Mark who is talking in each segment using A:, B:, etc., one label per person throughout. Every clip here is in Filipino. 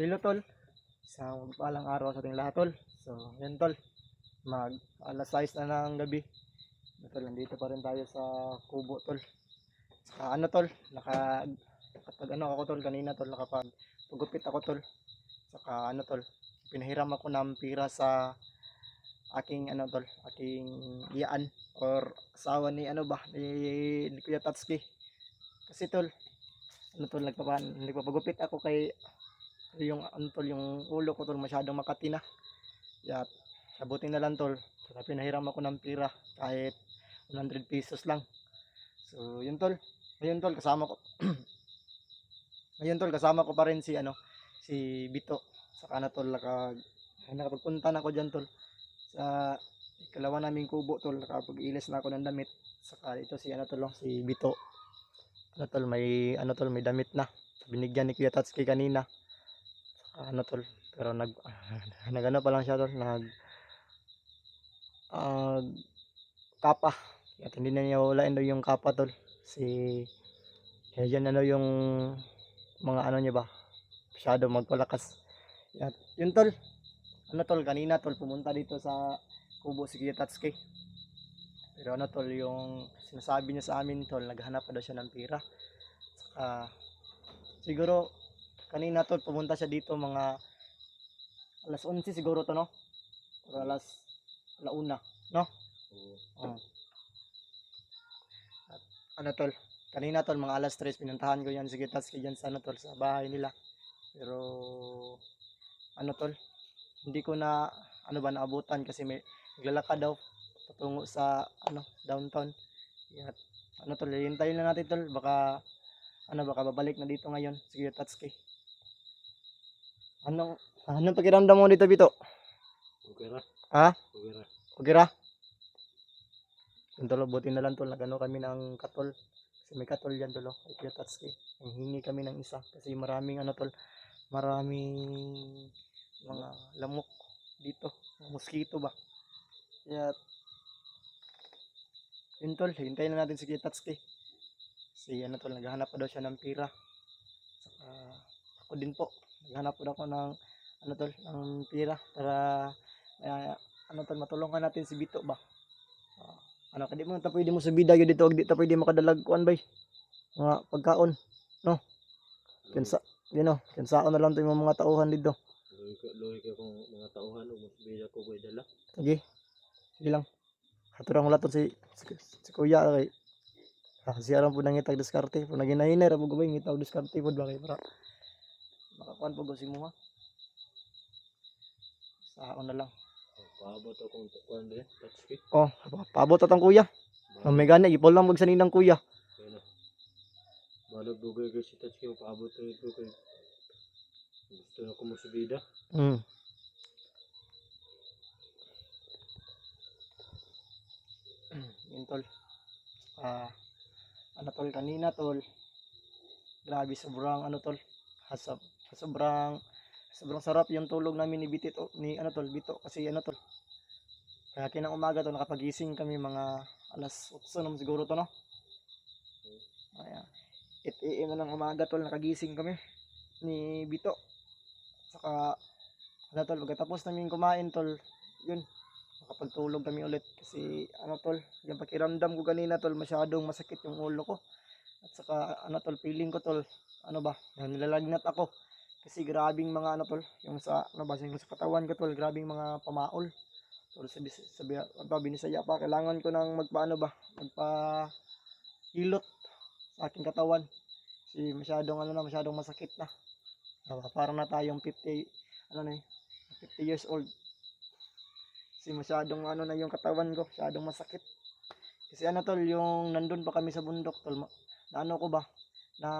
A: Hello tol, isang palang araw sa ating lahat tol. So yan tol, mag alas 6 na ng gabi. Tol, nandito pa rin tayo sa kubo tol. Ano tol, nakapag ano ako tol kanina tol, nakapag pagupit ako tol. Saka ano tol, pinahiram ako ng pira sa aking ano tol, aking iyaan or asawa ni ano ba, ni Kuya Tatsuki. Kasi tol, ano tol, nagpapagupit ako kay yung ano tol, yung ulo ko tol masyadong makati na. At sabutin na lang tol, kaya pinahiram ako ng pira kahit 100 pesos lang. So yun tol, ngayon tol kasama ko ngayon tol kasama ko pa rin si ano, si Bito. Saka na tol, nakapagpunta na ako diyan tol sa ikalawa naming kubo tol, nakapag-ilis na ako ng damit. Saka ito si ano tol, si Bito. Ano tol, may ano tol, may damit na. Binigyan ni Kuya Tatsuki kanina. Ano tol, pero nagano pa lang siya tol, ah, kapa. At hindi na niya walain daw yung kapa tol. Kaya dyan ano yung mga ano niya ba, masyado magpalakas. At yun tol, ano tol, kanina tol pumunta dito sa kubo si Kuya Tatsuki. Pero ano tol, yung sinasabi niya sa amin tol, naghanap pa daw siya ng pira. Saka siguro kanina tol pumunta siya dito mga alas 11 siguro to no? O alauna, no? Oo. At ano tol, kanina tol mga alas 3 pinuntahan ko yan si Kuya Tatsuki dyan sa ano tol, sa bahay nila. Pero ano tol, hindi ko na ano ba naabutan kasi may naglalakad daw patungo sa ano downtown. At ano tol, hintayin lang natin tol, baka babalik na dito ngayon si Kuya Tatsuki. Anong pakiramdam mo dito Bito?
B: Okay ra.
A: Ha?
B: Okay ra.
A: Okay ra? Yung tol, buti na lang tol, nagano kami ng katol. Kasi may katol yan tol, kay Kuya Tatsuki. Hingi kami ng isa kasi maraming ano tol, maraming mga lamok dito, mga mosquito ba. Kaya yun tol, hintayin na natin si Kuya Tatsuki. Si ano tol, naghahanap pa daw siya ng pira. Saka ako din po, naghahanap po ako ng ano tol, ng pira para ano tol, matulungan natin si Bito ba. Ano kadi mo ta pwede mo subida gyud dito, di ta pwede makadalag kuan bay. Mga pagkaon, no? Kinsa, you know, kinsaon na lang to yung mga tauhan dito.
B: Loy ka kung mga tauhan o masbida ko ko'y dala.
A: Sige, sige lang. Haturang wala to si Kuya kay siya ram po nangitag diskarte. Pag naginahinay ra po gabay ngitaw diskarte po ba kay para makakuan po si mo ha. Saon na lang.
B: Paabot akong kuan din, Tatsuki.
A: Oh, paabot atang kuya. May gani ipol lang mag saninang kuya.
B: Kaya na. Balag dugay kay si Tatsuki paabot rito kay gusto na ko masbida.
A: Yun tol. Ano tol, kanina tol. Grabe sobrang ano tol. Hasap. Sobrang sarap yung tulog namin ni Bitito, ni ano tol, Bito kasi ano tol. Kaya kinang umaga tol nakapagising kami mga alas 8 naman siguro to no. Kaya 8 AM na ng umaga tol nakagising kami ni Bito. Saka ano tol, pagkatapos namin kumain tol, yun, nakapagtulog kami ulit kasi ano tol, yung pakiramdam ko kanina tol, masyadong masakit yung ulo ko. At saka ano tol, feeling ko tol, ano ba, nilalagnat ako. Kasi grabing mga ano tol, yung sa ano ba, yung sa katawan ko tol, grabing mga pamaol. Tol sa Binisaya pa, kailangan ko nang magpaano ba, magpa-hilot sa aking katawan. Kasi masyadong masakit na. Para na tayong 50, ano na 50 years old. Kasi masyadong ano na yung katawan ko, masyadong masakit. Kasi ano tol, yung nandun pa kami sa bundok tol, na ano ko ba, na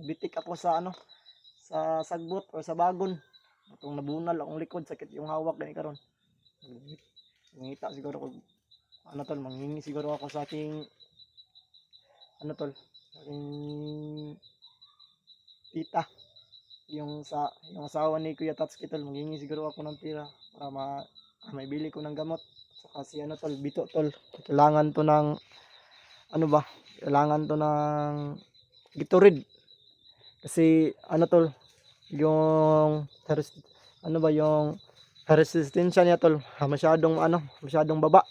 A: bitik ako sa ano, sa sagbot o sa bagon. Itong nabunal akong likod, sakit yung hawak gani karon. Ngita siguro ko, ano tol, manghingi siguro ako sa aking ano tol, sa aking tita, yung asawa ni Kuya Tatsuki tol, manghingi siguro ako ng pira para may bili ko ng gamot. Saka si ano tol, Bito tol, kailangan to ng ano ba, kailangan to ng Gatorade. Kasi ano tol, yung ano ba yung resistensya niya tol, masyadong baba.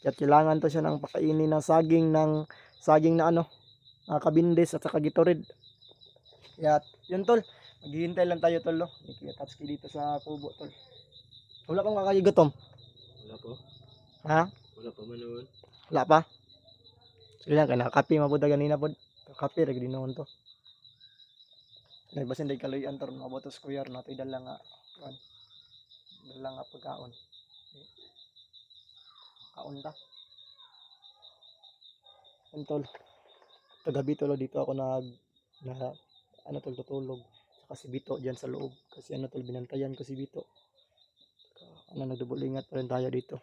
A: Kaya kailangan to siya ng pakainin ng saging na kabindis at saka Gatorade. Kaya yun tol, maghihintay lang tayo tol, no? May Tatsuki dito sa kubo tol. Wala kang kakaigutom.
B: Wala pa.
A: Ha?
B: Wala pa man naman.
A: Wala pa? Sige lang, kaya nakakapi mabuda ganina po. Kapi, rin ginoon to. Nagbasin day kaloy antor, mabotos kuyar, nato dala nga, dala nga pagkaon. Kaon ta. Yun tol, kagabi tol, dito ako tutulog. Saka si Bito dyan sa loob. Kasi tol, binantayan ko si Bito. Nagdubulingat pa rin tayo dito.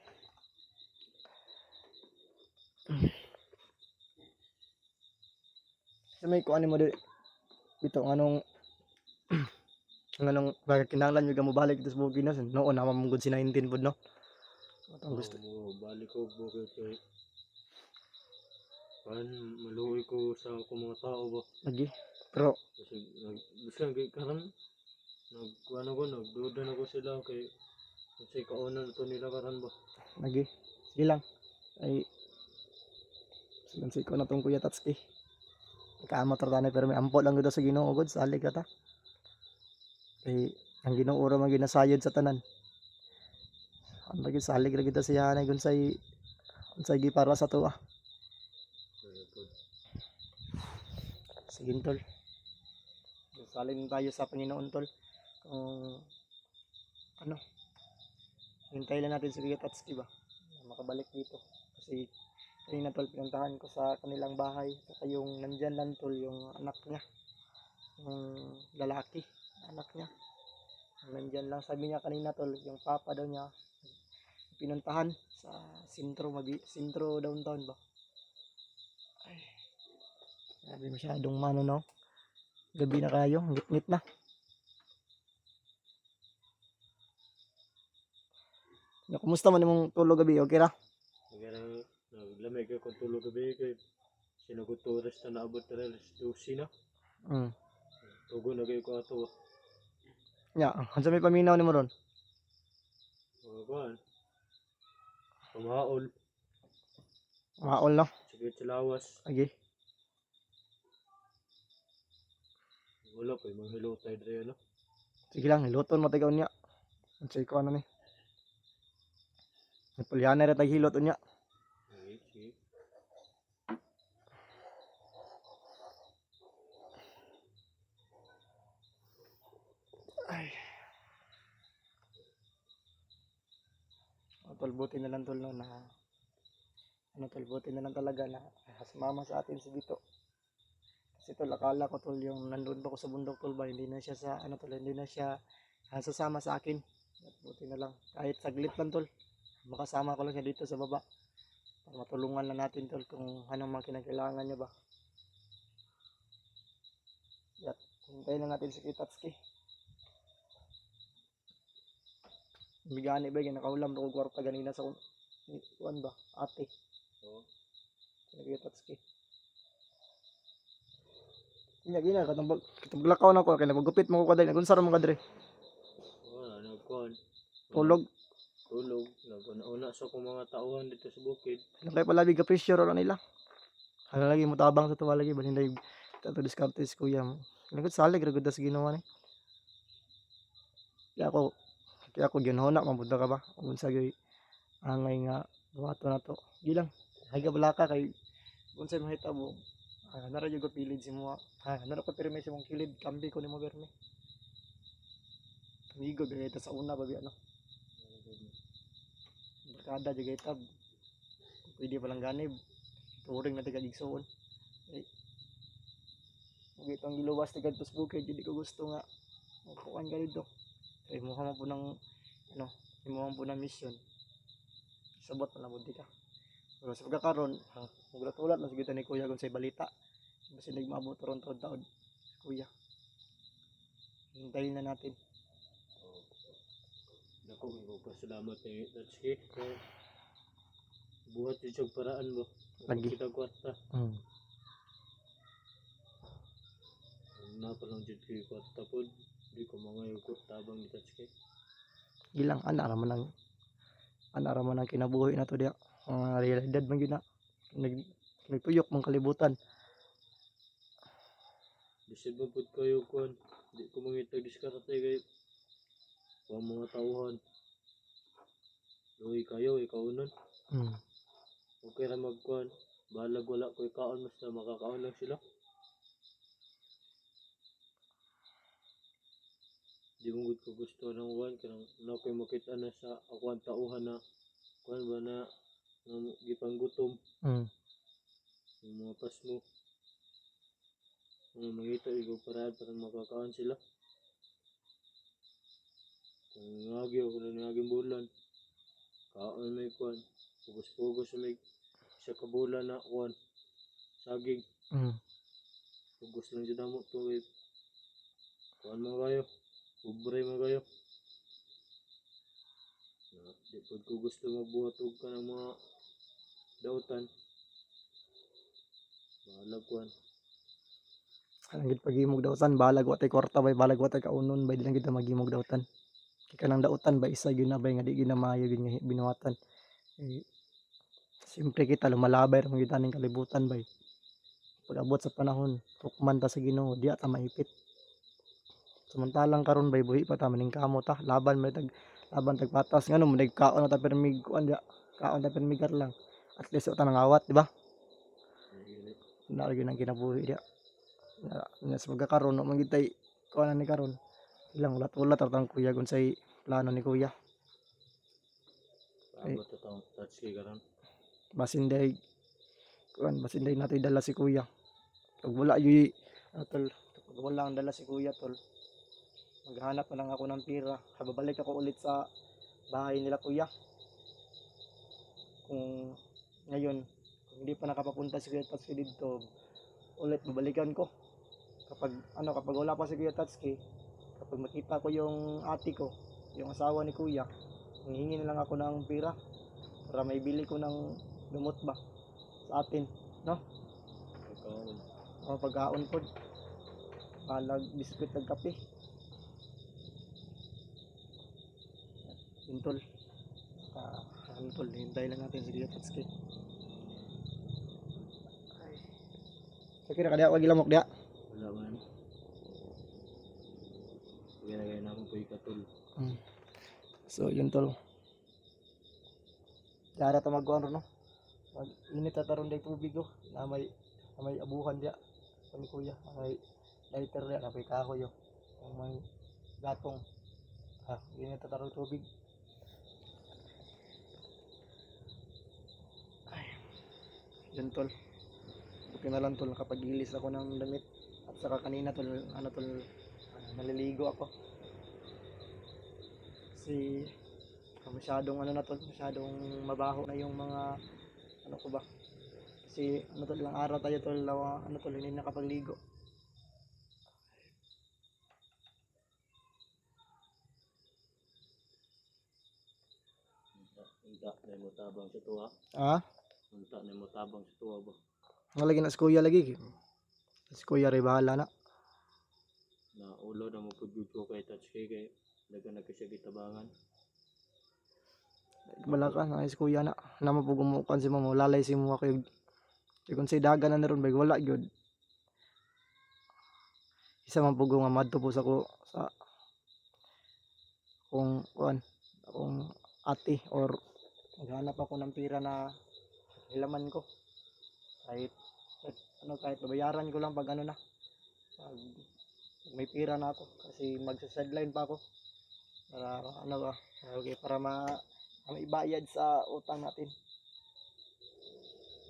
A: So may kuhanin mo dito. Bito, bakit kinahanglan yung gamubalik dito sa Buginas. Noon, namamugod si 19 po, no? Ang gusto.
B: Balik ko bukid kay maluoy ko sa akong mga tao ba.
A: Lagi. Pero,
B: Kasi bislang kay karon nagduda na ko sila kay kasi kaunan to nila karon ba.
A: lagi. Sige lang. Ay, sigansik ko na tong Kuya Tatsuki. Nakaamot ra pero may ampo lang gud sa Ginoo gud, salig ka ta. Kay ang Ginoo ra man ginasayod sa tanan. Ang lagi salig ra gid siya na unsay para sa tuwa. Sige tol. Salig tayo sa Panginoon tol. Kung hintay lang natin si Kuya Tatsuki ba makabalik dito. Kasi kanina tol, pinuntahan ko sa kanilang bahay. Saka yung nandyan lang tol, yung anak niya. Yung lalaki, anak niya. Nandyan lang, sabi niya kanina tol, yung papa daw niya pinuntahan sa sentro downtown ba. Ay, sabi masyadong no? Gabi na kayo, ngit-ngit na. Kumusta man yung tulog gabi, okay ra?
B: Naglamig ako tulog gabi kay sinagot oras na naabot na rin alas 12 na. Tugo na kayo ko ato.
A: Ya, unsa may paminaw nimo ron?
B: Kuan. Pamaol.
A: Maol no?
B: Sige lawas.
A: Lagi.
B: Wala pa yung hilotay dre no.
A: Sige lang, hiluton mo tagaw niya. Unsay ko ni? Napulyana ra tag hilot unya.
B: Sige.
A: Ay. Tol, buti na lang tol no, na buti na lang talaga na sumama sa atin si Bito. Kasi tol, akala ko tol, yung nandun pa ko sa bundok tol ba, hindi na siya sasama sa akin. At buti na lang, kahit saglit lang tol, makasama ko lang siya dito sa baba. Para matulungan lang natin tol kung anong mga kinakailangan niya ba. At hintayin lang natin si Kitatsuki. Bigani ba yung nakaulam na kwarta ganina sa kuwan ba? Ate.
B: Oo.
A: Kitatsuki. Gina katong lakaw na ko kay nagugupit mo ko kaday nagunsa ra mo kadre.
B: Wala nagkuan.
A: Tulog.
B: Naguna sa akong mga tauhan dito sa bukid.
A: Kay palabi ka pressure ra nila. Ano lagi mo tabang sa tuwa lagi balhin day tato diskarte si kuya mo. Nagud salig ra gud sa ginawa ni. Kaya ako ginhona mabuda ka ba? Unsa gyud angay nga buhaton na to. Gilang. Hay ka balaka kay unsay mahitabo. Nara jud ko pilid si mo. Nara ko pirmi si mong kilid kambi ko nimo berme. Amigo gay ta sa una babi ano. Barkada jud tab. Pwede pa lang ganib. Turing na tiga gigsoon. Itong giluwas ti kadtos bukid hindi ko gusto nga kuan ka dito. Kay mo po ng imo po ng mission. Sabot na budi ka. Pero sa pagkakaroon, mugratulat na sigito ni Kuya kung sa balita. Kasi nagmaabot ron taon. Kuya. Hintayin na natin.
B: Dako ko pasalamat kay Tatsuki. Buhat yung siyang paraan mo.
A: Lagi.
B: Kita kwarta. Napalang dyan kayo kwarta po. Di ko mga yuko tabang ni Tatsuki.
A: Ilang ana ra man ang kinabuhi na to diya. Mga realidad man gyud na. Nagtuyok mong kalibutan.
B: Bisin mo pud kayo kon. Di ko mangitag diskarte kay ang mga tauhan. Luoy kayo, ikaw nun.
A: Hmm.
B: Okay ra magkuhan. Balag wala ko ikaon, basta makakaon lang sila. Di mo gud ko gusto ng kuhan. Kanang na ko'y makita na sa ako ang tauhan na kuhan ba na gipanggutom.
A: Hmm.
B: Yung mga pasmo. Mga mangita, ikaw paraan para makakaon sila. Kung ngagi ako na naging bulan. Kaon may kuhan. Pugos-pugos may isa ka bulan na kuhan. Saging.
A: Hmm.
B: Pugos lang dyan mo to. Kuhan mo kayo. Ubre mo kayo. Di pag ko gusto magbuhat og ka ng mga dautan. Bahala kuhan.
A: Ang gid pagimog dawtan balag wa tay kwarta bay balag wa tay kaunon bay di lang gid magimog dawtan. Kay kanang dautan bay isa gyud na bay nga di gyud na maayo gyud nga binuhatan. Eh, siyempre kita lumalabay ra man gyud taning kalibutan bay. Pag abot sa panahon, hukman ta sa Ginoo, diya ta maipit. Samantalang karon bay buhi pa ta maning kamo ta, laban tag patas ngano mo nagkaon na ta permig kuan diya. Kaon ta permig lang. At least wa ta nangawat, di ba? Na gyud ang kinabuhi diya. Nya sa pagkakaroon wa man gyud tay kuan ni karon. Ilang ulat-ulat ra tang kuya unsay plano ni kuya.
B: Paabot na taong Tatsuki karon.
A: Basin day kuan basin day natoy dala si kuya. Pag wala yoy tol, pag wala ang dala si kuya tol. Maghanap na lang ako ng pira. Babalik ako ulit sa bahay nila kuya. Kung ngayon, kung hindi pa nakapapunta si Kuya Tatsuki dito, ulit babalikan ko. Kapag wala pa si Kuya Tatsuki, kapag makita ko yung ate ko, yung asawa ni kuya, hihingi na lang ako ng pira para may bili ko ng gamot ba sa atin, no?
B: Pagkaon.
A: O pagkaon po, palag biskuit at kape. Yun tol. Ano tol, hintay lang natin si Kuya Tatsuki. Okay na kaya wag ilamok dia.
B: Wala man. Pagkilagay naman po ikatol.
A: So yun tol. Dara ta magkuhan ron no. Mag init ta taron day tubig oh. Na may abuhan dia. Kami kuya, may lighter dia, na may kahoy oh. May gatong. Init ta taron tubig. Ay. Yun tol. Okay na lang tol, nakapag-ilis ako ng damit. At saka kanina tol, naliligo ako. Kasi masyadong masyadong mabaho na yung mga ko ba. Kasi ilang araw tayo tol, hindi nakapagligo.
B: Unta na mo tabang sa tuwa. Unta na mo tabang sa tuwa ba?
A: Lagi na si kuya lagi. Si kuya rin bahala na.
B: Na ulo na mo pud ko kay Tatsuki kay dagan na kasi gitabangan.
A: Bala ka na si kuya na. Na mapugumukan si mo, lalay si mo kayo. Kung si dagan na naron bay wala gyud. Isa man pugong nga madto po sa ko sa kung ate or maghanap ako ng pira na hilaman ko. Kahit babayaran ko lang pag pag may pira na ako kasi magsa-sideline pa ako para para maibayad sa utang natin.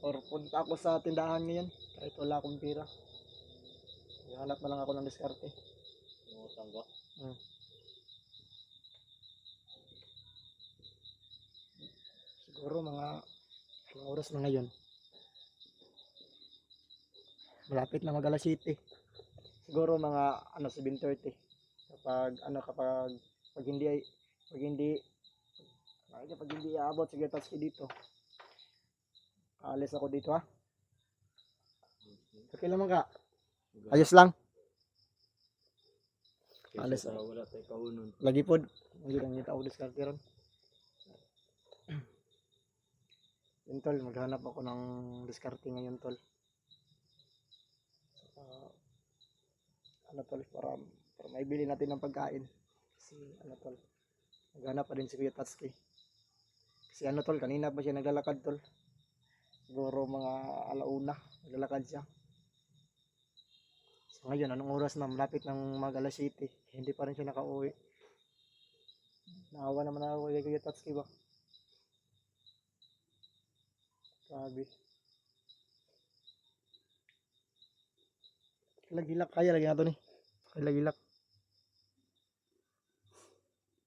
A: Or punta ako sa tindahan ngayon kahit wala akong pira. Hanap na lang ako ng diskarte.
B: Utang ba?
A: Siguro mga oras na ngayon. Malapit na mag-alas 7. Siguro mga 7:30. Kapag hindi aabot sige Tatsuki dito. Aalis ako dito ha. Okay lang ka. Ayos lang. Alis.
B: Kaysa sa wala tayo kaunon.
A: Lagi pod, hindi lang kita ako diskarte ron. Yun tol, maghanap ako ng diskarte ngayon tol. Saka, ano tol, para maibili natin ng pagkain. Kasi ano tol, maghanap pa din si Kuya Tatsuki. Kasi ano tol, kanina pa siya naglalakad tol. Siguro mga alauna, naglalakad siya. So ngayon, anong oras na? Malapit ng mag alas 7. Hindi pa rin siya nakauwi. Naawa naman ako kay Kuya Tatsuki ba? Grabe. Lagilak kaya lagi nato ni. Kaya lagilak.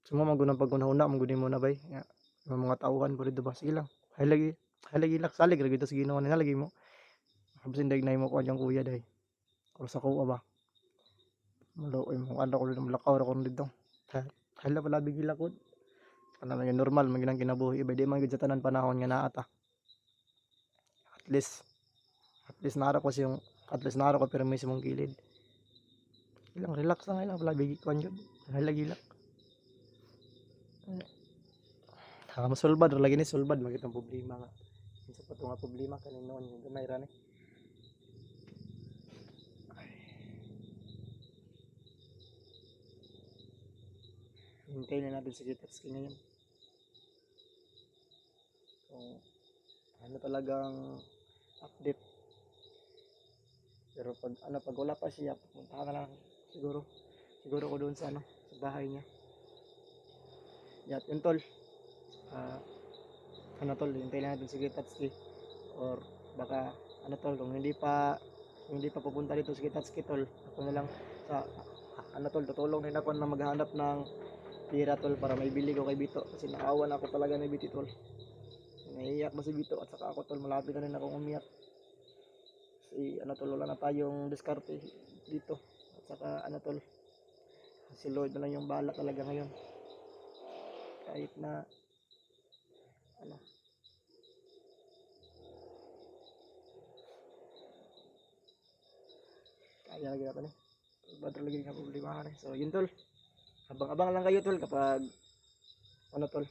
A: Sumo magunang paggunahuna, magunin mo na bay. Nga, mga tauhan po dito ba? Sige lang. Hay lagi lak salig lagi to sa Ginoo nila lagi mo. Habis inday na mo ko ang kuya day. Or sa ko ba? Malo mo ano ko dito malakaw ra ko dito. Hala pala bigila ko. Ano man normal man ginang kinabuhi iba di man gid sa tanan panahon nga naa ta. At least nara ko siyang at least nara ko pero may simong gilid. Ilang relax lang ilang pala bigi ko jud. Hala gilak. Masulbad lagi ni sulbad makitang problema nga. Sa pato nga problema kanin noon gamay ra ni. Hintayin na natin si Kitatsuki ngayon. Kung ano talagang update. Pero pag wala pa siya, pupunta na lang siguro ko doon sa sa bahay niya. Yat, yun tol. Tol, hintayin na natin si Kitatsuki. Or baka tol, kung hindi pa pupunta dito si Kitatsuki tol, ako na lang sa tol, tutulong din ako na maghanap ng pira tol para maibili ko kay Bito kasi naawa na ako talaga ni Bito tol. Naiiyak ba si Bito at saka ako tol malapit na rin akong umiyak. Kasi tol wala na tayong diskarte dito at saka tol si Lord na lang yung bahala talaga ngayon. Kahit na kaya lagi natin badro lagi nga problema rin. So yun tol, abang-abang lang kayo tol kapag tol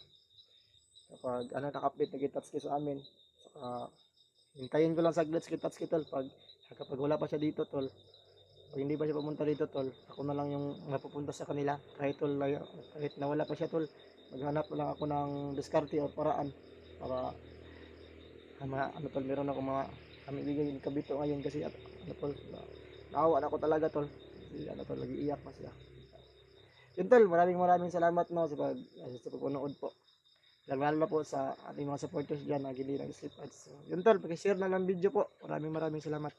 A: kapag naka-update na Kitatsuki sa amin. Saka hintayin ko lang saglit si Kitatsuki tol kapag wala pa siya dito tol. Pag hindi pa siya pumunta dito tol, ako na lang yung mapupunta sa kanila kahit tol kahit nawala pa siya tol, maghanap lang ako ng diskarte o paraan para tol meron ako mga kami bigay yung kabito ngayon kasi tol naawa na ako talaga tol. Kasi tol lagi iyak pa siya. Yun tol, maraming salamat no sa pagpunood po. Lalo na po sa ating mga supporters dyan na gili ng Sleep Ads. So, yun tol, pag-share na ng video po. Maraming salamat.